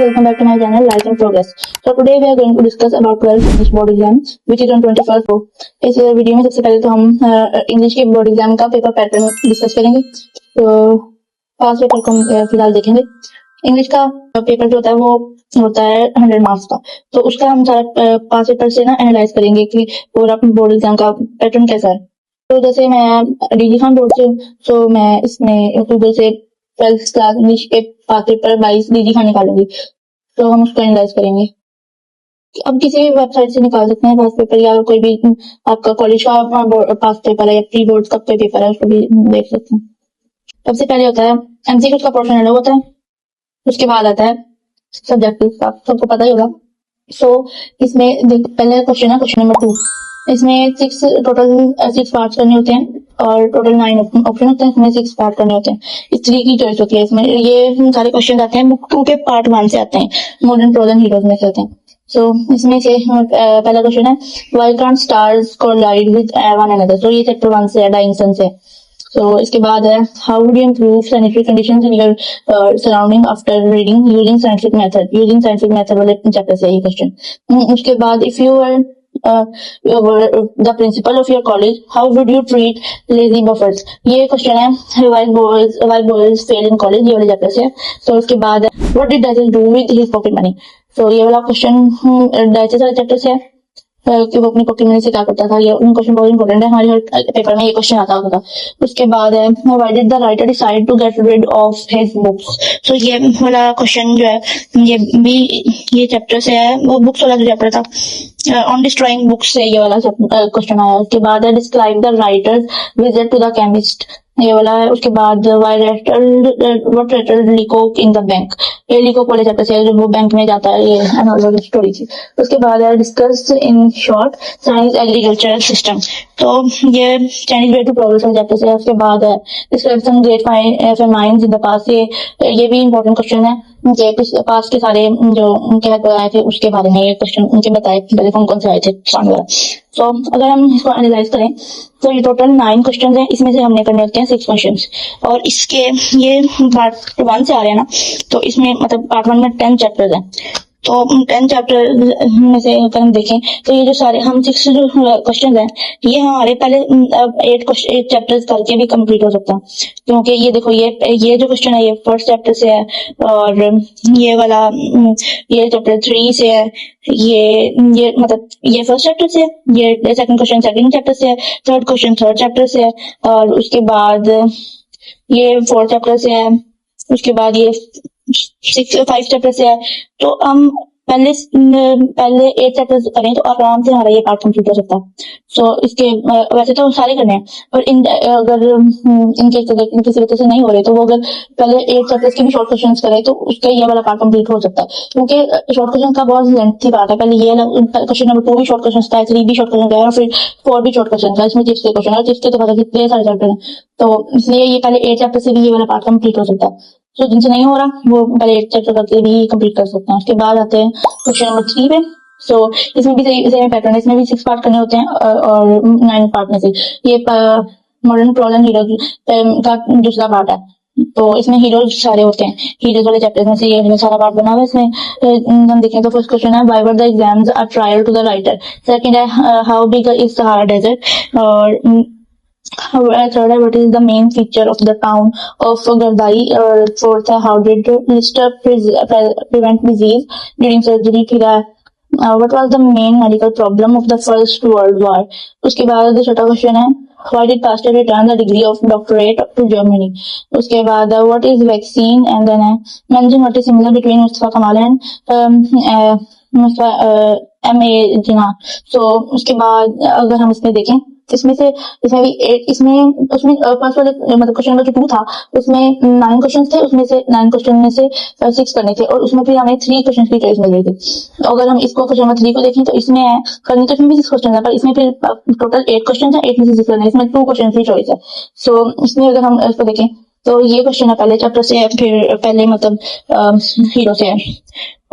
welcome back to my channel Life in Progress. So today we are going to discuss about 12th English board exam which is on 21st. So इस video में सबसे पहले तो हम English के board exam का paper pattern discuss करेंगे। तो पास पेपर को फिलहाल देखेंगे। इंग्लिश का पेपर जो होता है वो होता है 100 मार्क्स का, तो उसका हम सारा पास पेपर से ना एनालाइज करेंगे कि पूरा बोर्ड एग्जाम का पैटर्न कैसा है। तो जैसे मैं डीजी खान बोर्ड से, तो मैं इसमें गूगल से 12th क्लास इंग्लिश के पास पेपर 22 डीजी खान निकालूंगी, तो हम उसको एनालाइज करेंगे। अब किसी भी वेबसाइट से निकाल सकते हैं पास पेपर, या कोई भी आपका कॉलेज का पास पेपर है या प्री बोर्ड का कोई पेपर है उसको भी देख सकते हैं। सबसे पहले होता है एमसीक्यू का पोर्शन अलग होता है, उसके बाद आता है सब्जेक्टिव का, सबको पता ही होगा। सो इसमें पहले क्वेश्चन है क्वेश्चन नंबर 2। इसमें टोटल 6 पार्ट्स करने होते हैं और टोटल 9 ऑप्शन होते हैं, इसमें 6 पार्ट करने होते हैं। इस 3 की चॉइस होती है। इसमें ये सारे क्वेश्चन आते हैं बुक 2 के पार्ट 1 से आते हैं, मॉडर्न प्रोज एंड हीरोज में से आते हैं। सो इसमें से पहला क्वेश्चन है why can't stars collide with one another. तो ये चैप्टर 1 से है, डाइंसन से। सो इसके बाद है how would you improve sanitary conditions in your surrounding after reading using scientific method. Using scientific method वाले चैप्टर से ये क्वेश्चन। उसके बाद if you were the principal of your college, how would you treat lazy buffers। ये question है why boys fail in college, ये वाले chapter से। तो उसके बाद what did Daises do with his pocket money। तो ये वाला क्वेश्चन डाइसेस वाले चैप्टर से है कि वो अपनी पॉकेट मनी से क्या करता था। ये क्वेश्चन बहुत इंपॉर्टेंट है, हमारे हर पेपर में ये क्वेश्चन आता होता था। उसके बाद है why did the writer decide to get rid of his books. तो ये वाला क्वेश्चन जो है ये भी ये चैप्टर से है, वो बुक्स वाला जो चैप्टर था ऑन डिस्ट्रॉइंग बुक्स से ये वाला क्वेश्चन आया। उसके बाद है describe the writer's visit to the chemist, ये वाला है। उसके बाद what rattled Leacock in the bank, ये लीकोक वाले चैप्टर से जो वो बैंक में जाता है, ये स्टोरी थी। उसके बाद है discuss in short science agricultural system, तो ये Chinese way to progress chapter से है। उसके बाद है describe some great famines in the past, ये भी इंपॉर्टेंट क्वेश्चन है। ये पास के सारे जो उनके आए थे उसके बारे में ये क्वेश्चन उनके बताए पहले कौन कौन से आए थे वगैरह। तो अगर हम इसको एनालाइज करें तो ये टोटल 9 क्वेश्चन हैं, इसमें से हमने करने होते हैं 6 क्वेश्चन। और इसके ये पार्ट 1 से आ रहे हैं ना, तो इसमें मतलब पार्ट 1 में 10 चैप्टर्स हैं। तो 10 चैप्टर में से अगर हम देखें तो ये जो सारे हम 6 जो क्वेश्चन हैं ये हमारे पहले 8 चैप्टर्स करके भी कंप्लीट हो सकता है, क्योंकि ये देखो ये जो क्वेश्चन है ये फर्स्ट चैप्टर से है, और ये वाला ये चैप्टर 3 से है, ये मतलब ये फर्स्ट चैप्टर से है, ये सेकंड क्वेश्चन सेकंड चैप्टर से है, थर्ड क्वेश्चन थर्ड चैप्टर से है, और उसके बाद ये 4th चैप्टर से है, उसके बाद ये 5 चैप्टर से है। तो हम पहले 8 चैप्टर्स करें तो आराम से हमारा ये पार्ट कंप्लीट हो सकता है। सो इसके वैसे तो सारे करने हैं, पर अगर इनके किसी वजह से नहीं हो रहे तो वो अगर पहले 8 चैप्टर्स के भी शॉर्ट क्वेश्चंस करें तो उसका ये वाला पार्ट कंप्लीट हो सकता है, क्योंकि शॉर्ट क्वेश्चन का बहुत लेंथी पार्ट है। पहले ये क्वेश्चन नंबर 2 भी शॉर्ट क्वेश्चन था, 3 भी शॉर्ट क्वेश्चन था, और फिर 4 भी शॉर्ट क्वेश्चन था। इसमें 6 क्वेश्चन और 6 के तो पता कितने सारे चैप्टर हैं, तो इसलिए ये पहले 8 चैप्टर से भी ये वाला पार्ट कंप्लीट हो सकता है। तो जिनसे नहीं हो रहा वो पहले 8 चैप्टर करके भी कंप्लीट कर सकते हैं। उसके बाद आते हैं क्वेश्चन नंबर 3 पे। सो इसमें भी सेम पैटर्न है, इसमें भी 6 पार्ट करने होते हैं और 9 पार्ट में से ये मॉडर्न प्रोज एंड हीरोज का दूसरा पार्ट है। तो इसमें हीरोज सारे होते हैं, हीरोज वाले चैप्टर में से ये सारा पार्ट बना हुआ है। इसमें हम देखें तो फर्स्ट क्वेश्चन है why were the exams are trial to the writer. Second है how big is Sahara desert, और third है what is the main feature of the town of Gardai, और fourth है how did Lister prevent disease during surgery। फिर है what was the main medical problem of the first world war। उसके बाद छठा question है why did Pasteur return the degree of doctorate to Germany। उसके बाद what is vaccine, and then है mention what is similar between Mustafa Kamal and M.A. Jinnah। so उसके बाद अगर हम इसमें देखें इसमें भी इसमें उसमें फर्स्ट वाले मतलब क्वेश्चन नंबर 2 था उसमें 9 क्वेश्चन थे, उसमें से 9 क्वेश्चन में से 6 करने थे, और उसमें फिर हमें 3 क्वेश्चन की चॉइस मिल रही थी। तो अगर हम इसको क्वेश्चन नंबर 3 को देखें तो इसमें है करने तो इसमें भी 6 क्वेश्चन है, पर इसमें फिर टोटल 8 क्वेश्चन है, 8 में से 6 करने, इसमें 2 क्वेश्चन की चॉइस है। सो इसमें अगर हम इसको देखें तो ये क्वेश्चन है पहले चैप्टर से है, फिर पहले मतलब हीरो से है,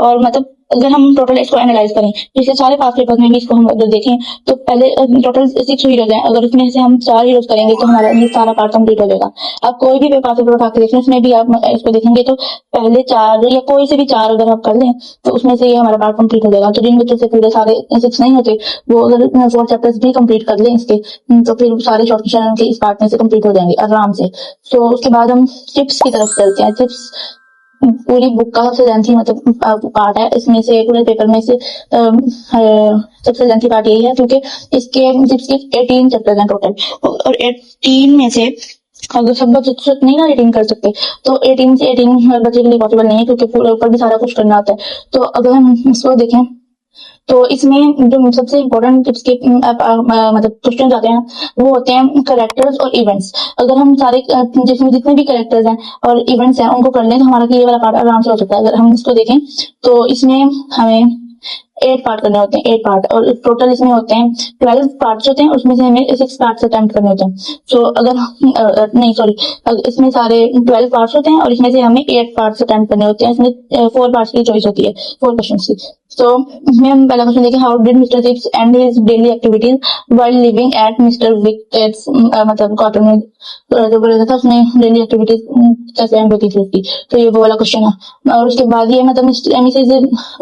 और मतलब अगर हम टोटल इसको एनालाइज करें, पिछले सारे पास पेपर में भी इसको हम अगर देखें तो पहले टोटल 6 हीरोज हैं, अगर उसमें से हम 4 हीरोज करेंगे तो हमारा ये सारा पार्ट कंप्लीट हो जाएगा। अब कोई भी पास पेपर उठा के देखें, उसमें भी आप इसको देखेंगे तो पहले 4 या कोई से भी 4 अगर आप कर लें तो उसमें से ये हमारा पार्ट कंप्लीट हो जाएगा। तो जिन बच्चों से पूरे सारे 6 नहीं होते वो अगर 4 चैप्टर्स भी कंप्लीट कर लें इसके, तो फिर सारे शॉर्ट क्वेश्चन उनके इस पार्ट में से कंप्लीट हो जाएंगे आराम से। तो उसके बाद हम टिप्स की तरफ चलते हैं। टिप्स पूरी बुक का सबसे लेंथी मतलब पार्ट है, इसमें से पूरे पेपर में से सबसे लेंथी पार्ट यही है, क्योंकि इसके टिप्स के 18 चैप्टर्स हैं टोटल, और 18 में से अगर सब बच्चे नहीं ना रीडिंग कर सकते तो 18 से 18 बच्चे के लिए पॉसिबल नहीं है, क्योंकि पूरे ऊपर भी सारा कुछ करना होता है। तो अगर हम इसको देखें तो इसमें जो सबसे इम्पोर्टेंट टिप्स के मतलब क्वेश्चन आते हैं वो होते हैं करेक्टर्स और इवेंट्स। अगर हम सारे जिसमें जितने भी करेक्टर्स हैं और इवेंट्स हैं उनको कर लें तो हमारा ये वाला पार्ट आराम से हो सकता है। अगर हम इसको देखें तो इसमें हमें 8 पार्ट करने होते हैं, 8 पार्ट, और टोटल इसमें होते हैं 12 पार्ट्स होते हैं, उसमें से हमें 6 पार्ट्स अटेम्प्ट करने होते हैं। तो अगर नहीं सॉरी, इसमें सारे 12 पार्ट्स होते हैं और इसमें से हमें 8 पार्ट्स अटेम्प्ट करने होते हैं। इसमें 4 पार्ट्स की चॉइस होती है, 4 क्वेश्चंस की। तो इसमें हम पहला क्वेश्चन देखें, how did mister chips and his daily activities while living at mister wickets मतलब क्वार्टर में जो बोला था उसने डेली एक्टिविटीज कैसे एंड होती थी उसकी। तो ये वो वाला क्वेश्चन है। और उसके बाद ये मतलब मिसेज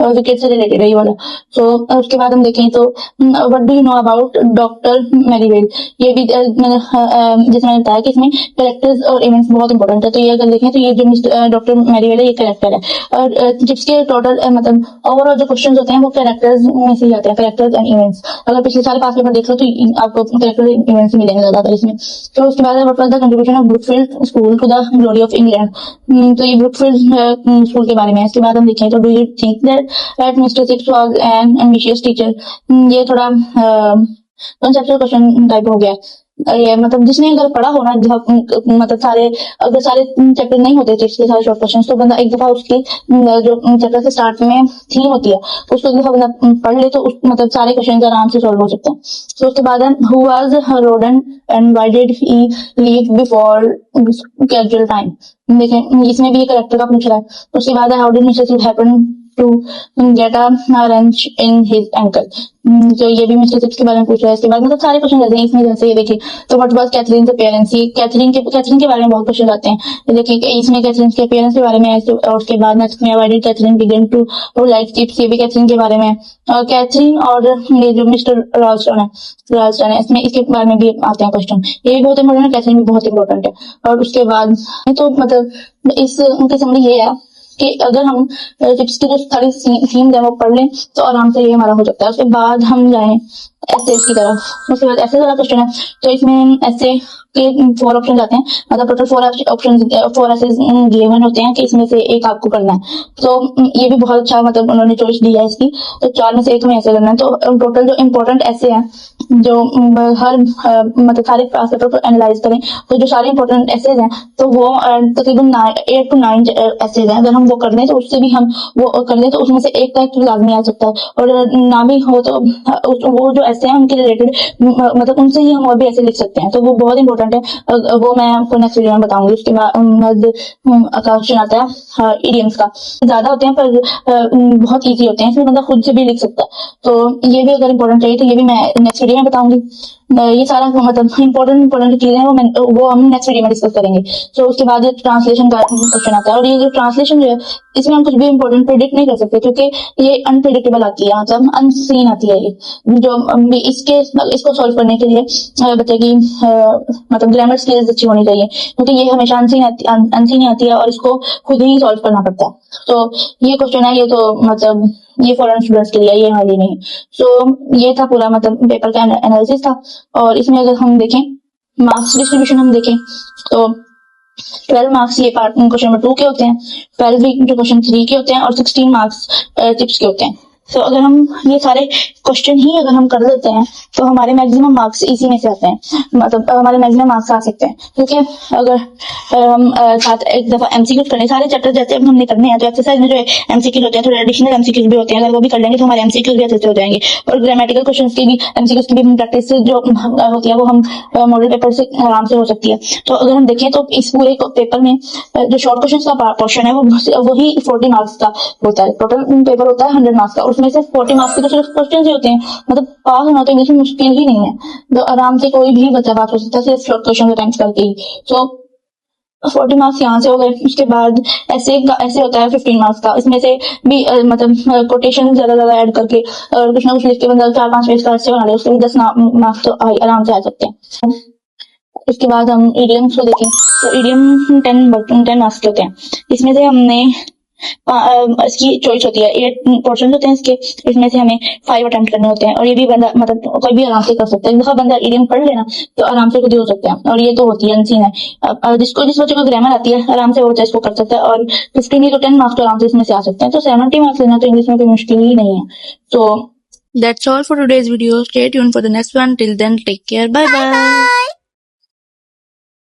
विकेट से रिलेटेड है ये वाला। तो उसके बाद हम देखें तो what do you know about doctor Marywell, ये भी जैसे मैंने बताया कि इसमें कैरेक्टर्स और इवेंट्स बहुत इंपॉर्टेंट है। तो ये अगर देखें तो ये जो डॉक्टर मैरीवेल है ये कैरेक्टर है, और जिसके टोटल मतलब ओवरऑल जो क्वेश्चन होते हैं वो कैरेक्टर्स में से ही आते हैं, कैरेक्टर्स एंड इवेंट्स। अगर पिछले सारे पास पेपर देख लो तो आपको कैरेक्टर इवेंट्स मिलेंगे ज्यादातर इसमें। तो उसके बाद what was the contribution of Brookfield school to the glory of England, तो ये ब्रुकफील्ड स्कूल के बारे में है। इसके बाद हम देखें तो do you think that mister chips was an ambitious teacher, ये थोड़ा कंसेप्चुअल क्वेश्चन टाइप हो गया। ये मतलब जिसने अगर पढ़ा हो ना मतलब सारे अगर सारे चैप्टर नहीं होते चिप्स के सारे शॉर्ट क्वेश्चन, तो बंदा एक दफा उसकी जो चैप्टर के स्टार्ट में थीम होती है उसको एक दफा बंदा पढ़ ले तो मतलब सारे क्वेश्चन आराम से सॉल्व हो सकते हैं। तो उसके बाद who was Rodan and why did he leave before casual time, देखें इसमें भी ये करेक्टर का पूछ रहा है। उसके बाद how did mister Chips happen to get a wrench in his ankle, तो ये भी मिस्टर चिप्स के बारे में पूछ रहा है। इसके बाद मतलब सारे क्वेश्चन रहते हैं इसमें। जैसे ये देखिए तो व्हाट वाज कैथरीन अपीयरेंस, ये कैथरीन के बारे में बहुत क्वेश्चन आते हैं। देखिए इसमें कैथरीन के अपीयरेंस के बारे में है। और उसके बाद नेक्स्ट में why did Katherine begin to like Chips, ये भी कैथरीन के बारे में है। कैथरीन और ये जो मिस्टर राल्स्टन है इसमें इसके बारे में भी आते हैं क्वेश्चन, ये भी बहुत इंपॉर्टेंट है, कैथरीन भी बहुत इंपॉर्टेंट है। और उसके बाद तो मतलब इस उनकी समरी ये है कि अगर हम चिप्स की जो सारी थीम है वो पढ़ लें तो आराम से ये हमारा हो सकता है। उसके बाद हम जाएं ऐसे की तरफ। उसके बाद ऐसे वाला क्वेश्चन है, तो इसमें ऐसे के 4 ऑप्शन आते हैं, मतलब टोटल 4 ऑप्शन 4 ऐसे गिवन होते हैं कि इसमें से एक आपको करना है। तो ये भी बहुत अच्छा मतलब उन्होंने चॉइस दी है इसकी, तो 4 में से एक हमें ऐसे करना है। तो टोटल जो इम्पोर्टेंट ऐसे हैं जो हर मतलब सारे पास पेपर को एनालाइज करें तो जो सारे इंपॉर्टेंट एसेज हैं तो वो तकरीबन 8 to 9 एसेज हैं। अगर हम वो कर लें तो उससे भी हम वो कर लें तो उसमें से एक तो लाजमी आ सकता है, और ना भी हो तो वो जो ऐसे हैं उनके रिलेटेड मतलब उनसे ही हम और भी ऐसे लिख सकते हैं। तो वो बहुत इंपॉर्टेंट है, वो मैं आपको नेक्स्ट वीडियो में बताऊंगी। उसके बाद क्वेश्चन आता है इडियम्स का, ज्यादा होते हैं पर बहुत ईजी होते हैं, इसमें बंदा खुद से भी लिख सकता है। तो ये भी अगर इंपॉर्टेंट चाहिए तो ये भी मैं नेक्स्ट वीडियो में बताऊंगी। ये सारा मतलब इंपॉर्टेंट चीजें हैं वो हम नेक्स्ट वीडियो में डिस्कस करेंगे। तो उसके बाद ट्रांसलेशन का क्वेश्चन आता है, और ये जो ट्रांसलेशन जो है इसमें हम कुछ भी इंपॉर्टेंट प्रेडिक्ट नहीं कर सकते, क्योंकि ये अनप्रेडिक्टेबल आती है, मतलब अनसीन आती है। ये जो इसको सॉल्व करने के लिए बच्चे की मतलब ग्रामर स्किल्स अच्छी होनी चाहिए, क्योंकि ये हमेशा अनसीन आती है और इसको खुद ही सॉल्व करना पड़ता है। तो ये क्वेश्चन है, ये तो मतलब ये फॉरेन स्टूडेंट्स के लिए, ये हमारे नहीं। तो ये था पूरा मतलब पेपर का एनालिसिस था। और इसमें अगर हम देखें मार्क्स डिस्ट्रीब्यूशन हम देखें तो 12 मार्क्स ये पार्ट क्वेश्चन नंबर 2 के होते हैं, 12 जो क्वेश्चन 3 के होते हैं, और 16 मार्क्स टिप्स के होते हैं। तो अगर हम ये सारे क्वेश्चन ही अगर हम कर देते हैं तो हमारे मैक्सिमम मार्क्स इसी में से आते हैं, मतलब हमारे मैक्सिमम मार्क्स आ सकते हैं। क्योंकि अगर हम साथ एक दफा एमसीक्यूज करने, सारे चैप्टर जैसे अब हमने करने हैं तो एक्सरसाइज में जो एमसीक्यूज होते हैं थोड़े एडिशनल एमसीक्यूज भी होते हैं, अगर वो भी कर लेंगे तो हमारे एमसीक्यूज भी अच्छे से हो जाएंगे। और ग्रामेटिकल क्वेश्चंस की भी, एमसीक्यूज की भी प्रैक्टिस जो होती है वो हम मॉडल पेपर से आराम से हो सकती है। तो अगर हम देखें तो इस पूरे पेपर में जो शॉर्ट क्वेश्चन का पोर्शन है वो वही 40 मार्क्स का होता है। टोटल पेपर होता है 100 मार्क्स का, उसमें से 40 मार्क्स के तो सिर्फ क्वेश्चन ही होते हैं। मतलब पास होना तो इंग्लिश में मुश्किल ही नहीं है, तो आराम से कोई भी बच्चा पास हो सकता है सिर्फ शॉर्ट क्वेश्चन अटेम्प्ट करके ही। तो 40 मार्क्स यहाँ से हो गए। उसके बाद ऐसे होता है 15 मार्क्स का, इसमें से भी मतलब कोटेशन ज्यादा ऐड करके और कुछ ना कुछ लिख के बंदा 4-5 पेज का ऐसे बना ले, उसके भी 10 मार्क्स तो आराम से आ सकते हैं। उसके बाद हम ईडियम्स को देखें तो ईडियम 10 मार्क्स के होते हैं। इसमें से हमने इसकी चॉइस होती है, 8 पोर्शन होते हैं इसके, इसमें से हमें 5 अटेम्प्ट करने होते हैं। और ये भी बंदा मतलब कोई भी आराम से कर सकता है, एक दफा बंदा ईडियम पढ़ लेना तो आराम से खुद ही हो सकता है। और ये तो होती है अनसीन है, जिस बच्चे को ग्रामर आती है आराम से वो बच्चा इसको कर सकता है। और 15 नहीं तो 10 मार्क्स तो आराम से इसमें से आ सकते हैं। तो 70 मार्क्स लेना तो इंग्लिश में कोई मुश्किल ही नहीं है। तो That's all for today's video. Stay tuned for the next one. Till then, take care. Bye bye.